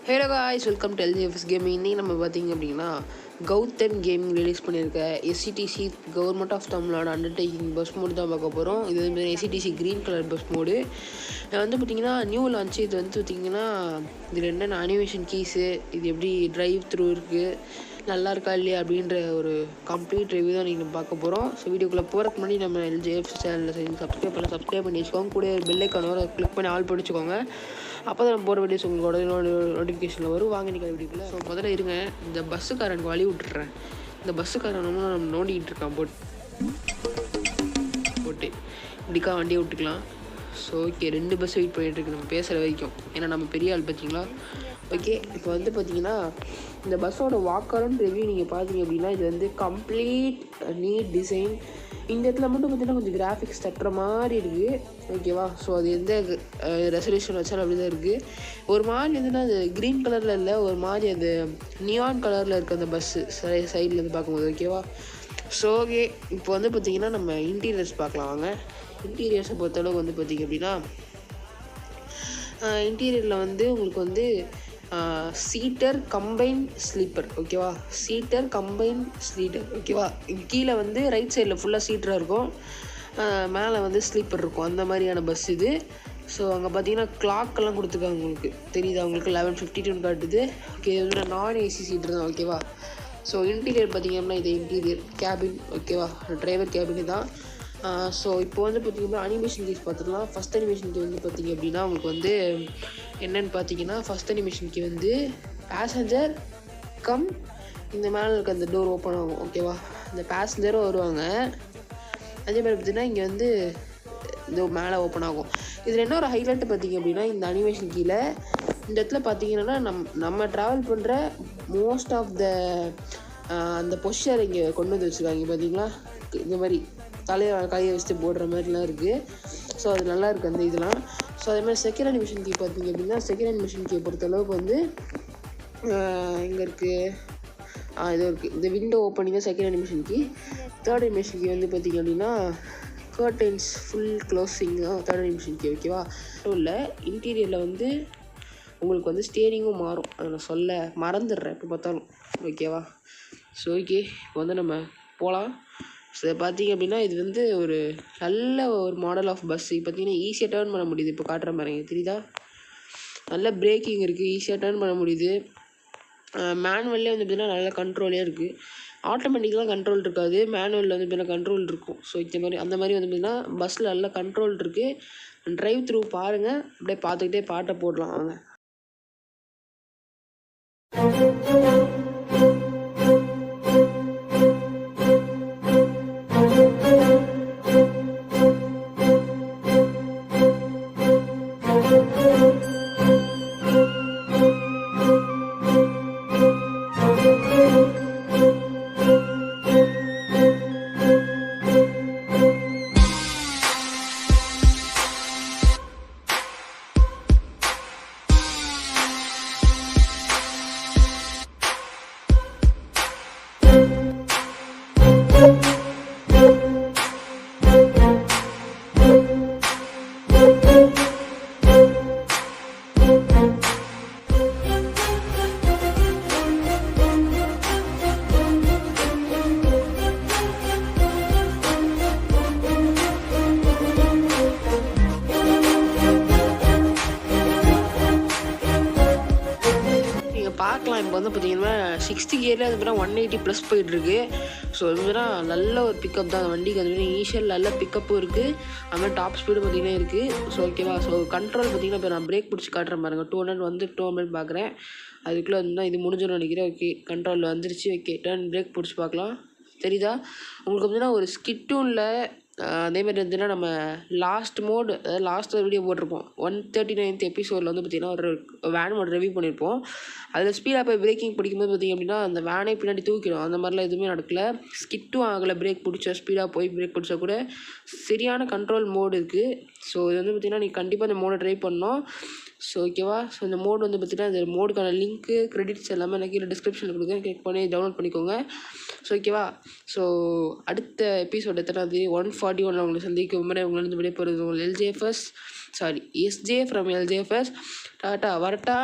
Hello guys, welcome to LGFS gaming. இன்றைக்கி நம்ம பார்த்திங்க அப்படின்னா கௌதம் கேமிங் ரிலீஸ் பண்ணியிருக்க SCDC government of Tamil Nadu undertaking bus mod தான் பார்க்க போகிறோம். இது வந்து SCDC green colour bus mod. வந்து பார்த்திங்கன்னா நியூ லான்ச்சு. இது வந்து பார்த்திங்கன்னா இதில் என்னென்ன அனிமேஷன் கீஸு, இது எப்படி ட்ரைவ் த்ரூ இருக்குது, நல்லா இருக்கா இல்லையா அப்படின்ற ஒரு கம்ப்ளீட் ரிவ்யூ தான் நீங்கள் பார்க்க போகிறோம். ஸோ வீடியோக்குள்ளே போகிறதுக்கு முன்னாடி நம்ம எல்ஜிஎஃப்எஸ் சேனலில் சப்ஸ்கிரைப் பண்ணி வச்சுக்கோங்க. கூட பெல் ஐக்கான கிளிக் பண்ணி ஆல் படிச்சுக்கோங்க. அப்போ தான் நம்ம போகிற வீடியோஸ் உங்களோட நோட்டிஃபிகேஷனில் வரும். வாங்க நிற்கிற வீடியோக்குள்ள. ஸோ முதல்ல இருங்க, இந்த பஸ்ஸுக்காரனுக்கு வழி விட்டுறேன். இந்த பஸ்ஸுக்காரன் நம்ம நோண்டிக்கிட்டு இருக்கான் போட்டு இப்படிக்கா வண்டியை விட்டுக்கலாம். ஸோ ஓகே, 2 பஸ் வெயிட் பண்ணிகிட்ருக்கு நம்ம பேசுகிற வரைக்கும். ஏன்னா நம்ம பெரிய ஆள் பார்த்தீங்களா. ஓகே, இப்போ வந்து பார்த்தீங்கன்னா இந்த பஸ்ஸோட வாக்கரன் ரிவ்யூ நீங்கள் பார்த்தீங்க அப்படின்னா இது வந்து கம்ப்ளீட் நீட் டிசைன். இந்த இடத்துல மட்டும் பார்த்தீங்கன்னா கொஞ்சம் கிராஃபிக்ஸ் தட்டுற மாதிரி இருக்குது. ஓகேவா. ஸோ அது எந்த ரெசல்யூஷன் வச்சாலும் அப்படி தான் இருக்குது. ஒரு மாதிரி வந்துன்னா அது க்ரீன் கலரில் இல்லை, ஒரு மாதிரி அது நியான் கலரில் இருக்குது அந்த பஸ்ஸு சைட்லேருந்து பார்க்கும்போது. ஓகேவா. ஸோ ஓகே, இப்போ வந்து பார்த்திங்கன்னா நம்ம இன்டீரியர்ஸ் பார்க்கலாம். வாங்க. இன்டீரியர்ஸை பொறுத்தளவுக்கு வந்து பார்த்திங்க அப்படின்னா இன்டீரியரில் வந்து உங்களுக்கு வந்து சீட்டர் கம்பைன் ஸ்லீப்பர். ஓகேவா. Seater combine sleeper. ஓகேவா. கீழே வந்து ரைட் சைடில் ஃபுல்லாக சீட்டராக இருக்கும், மேலே வந்து ஸ்லீப்பர் இருக்கும். அந்த மாதிரியான பஸ் இது. ஸோ அங்கே பார்த்தீங்கன்னா கிளாக்கெல்லாம் கொடுத்துருக்காங்க. உங்களுக்கு தெரியுது, அவங்களுக்கு 11:52 காட்டுது. ஓகே, இது வந்து நான் ஏசி சீட்ரு தான். ஓகேவா. ஸோ இன்டீரியர் பார்த்திங்க அப்படின்னா இது இன்டீரியர் கேபின். ஓகேவா. டிரைவர் கேபின் தான். ஸோ இப்போ வந்து பார்த்திங்கன்னா அனிமேஷன் கீஸ் பார்த்துக்கலாம். ஃபஸ்ட் அனிமேஷன் கீ வந்து பார்த்திங்க அப்படின்னா உங்களுக்கு வந்து என்னென்னு பார்த்தீங்கன்னா ஃபஸ்ட் அனிமேஷன் கீ வந்து பேசஞ்சர் கம் இந்த மேலே இருக்க அந்த டோர் ஓப்பன் ஆகும். ஓகேவா. இந்த பேசஞ்சரும் வருவாங்க. அதே மாதிரி பார்த்திங்கன்னா இங்கே வந்து இந்த மேலே ஓப்பன் ஆகும். இதில் என்ன ஒரு ஹைலைட்டு பார்த்திங்க அப்படின்னா இந்த அனிமேஷன் கீழே இந்த இடத்துல பார்த்திங்கன்னா நம்ம ட்ராவல் பண்ணுற மோஸ்ட் ஆஃப் த அந்த பொசிஷர் இங்கே கொண்டு வந்து வச்சுருக்காங்க. பார்த்தீங்களா, இந்த மாதிரி கையை வச்சுட்டு போடுற மாதிரிலாம் இருக்குது. ஸோ அது நல்லா இருக்குது அந்த இதெல்லாம். ஸோ அதே மாதிரி செகண்ட் அனிமேஷன் கீ பார்த்திங்க அப்படின்னா செகண்ட் அனிமேஷன் கீயை பொறுத்தளவுக்கு வந்து இங்கே இருக்குது, இது இருக்குது. இந்த விண்டோ ஓப்பனிங் தான் second animation key. Third animation key வந்து பார்த்திங்க அப்படின்னா கர்டைன்ஸ் ஃபுல் க்ளோசிங் தான் தேர்ட் அனிமேஷன் கீ. ஓகேவா. இல்லை இன்டீரியரில் வந்து உங்களுக்கு வந்து ஸ்டேரிங்கும் மாறும். அதை நான் சொல்ல மறந்துடுறேன் இப்போ பார்த்தாலும். ஓகேவா. ஸோ ஓகே, இப்போ வந்து நம்ம போகலாம். ஸோ இதை பார்த்திங்க அப்படின்னா இது வந்து ஒரு நல்ல ஒரு மாடல் ஆஃப் பஸ். பார்த்திங்கன்னா ஈஸியாக டேர்ன் பண்ண முடியுது. இப்போ காட்டுற மாதிரி தெரியுதா, நல்ல பிரேக்கிங் இருக்குது, ஈஸியாக டேர்ன் பண்ண முடியுது. மேனுவல்லே வந்து பார்த்திங்கன்னா நல்ல கண்ட்ரோலே இருக்குது. ஆட்டோமேட்டிக்கெலாம் கண்ட்ரோல் இருக்காது, மேனுவலில் வந்து பார்த்திங்கன்னா கண்ட்ரோல் இருக்கும். ஸோ இந்த மாதிரி அந்த மாதிரி வந்து பார்த்திங்கன்னா பஸ்ஸில் நல்ல கண்ட்ரோல் இருக்குது. ட்ரைவ் த்ரூ பாருங்கள். அப்படியே பார்த்துக்கிட்டே பாட்டை போடலாம். வாங்க. பார்க்கலாம். இப்போ வந்து பார்த்திங்கன்னா 60 கியரில் அது பார்த்தா 180+ போயிட்டுருக்கு. ஸோ அது பார்த்தீங்கன்னா நல்ல ஒரு பிக்கப் தான் அந்த வண்டிக்கு. அது இனிஷியல் நல்ல பிக்கப்பும் இருக்குது, அது மாதிரி டாப் ஸ்பீடு பார்த்திங்கன்னா இருக்குது. ஸோ ஓகேவா. ஸோ கண்ட்ரோல் பார்த்திங்கன்னா இப்போ நான் பிரேக் பிடிச்சி காட்டுறேன் பாருங்கள். 200 வந்து 200 பார்க்குறேன். அதுக்குள்ளே வந்து இது முடிஞ்சிடும் நினைக்கிறேன். ஓகே, கண்ட்ரோல் வந்துருச்சு. ஓகே, டர்ன் பிரேக் பிடிச்சி பார்க்கலாம். தெரியுதா உங்களுக்கு பார்த்திங்கன்னா ஒரு ஸ்கிட்டும் இல்லை. அதேமாதிரி வந்துன்னா நம்ம லாஸ்ட் மோடு, அதாவது லாஸ்ட் வீடியோ போட்டிருப்போம் 139th எபிசோடில் வந்து பார்த்திங்கன்னா ஒரு வேன் மோட் ரிவ்யூ பண்ணியிருப்போம். அதில் ஸ்பீடாக போய் பிரேக்கிங் பிடிக்கும்போது பார்த்திங்க அப்படின்னா அந்த வேனே பின்னாடி தூக்கிடும். அந்த மாதிரிலாம் எதுவுமே நடக்கலை, ஸ்கிட்டும் ஆகலை. பிரேக் பிடிச்சா ஸ்பீடாக போய் பிரேக் பிடிச்சா கூட சரியான கண்ட்ரோல் மோடு இருக்குது. ஸோ இது வந்து பார்த்திங்கன்னா நீங்கள் கண்டிப்பாக இந்த மோடை ட்ரை பண்ணணும். ஸோ ஓகேவா. ஸோ இந்த மோடு வந்து பார்த்திங்கன்னா இந்த மோடுக்கான லிங்க்கு கிரெடிட்ஸ் எல்லாமே எனக்கு கீழே டிஸ்கிரிப்ஷனில் கொடுக்குறேன், கிளிக் பண்ணி டவுன்லோட் பண்ணிக்கோங்க. ஸோ ஓகேவா. ஸோ அடுத்த எபிசோட் எத்தனாவது 141 உங்களை சந்திக்கும் முறை உங்களிருந்து விடைபெறுவது உங்கள் எஸ்ஜே ஃப்ரம் எல்ஜிஎஃப்எஸ். டாட்டா வரட்டா.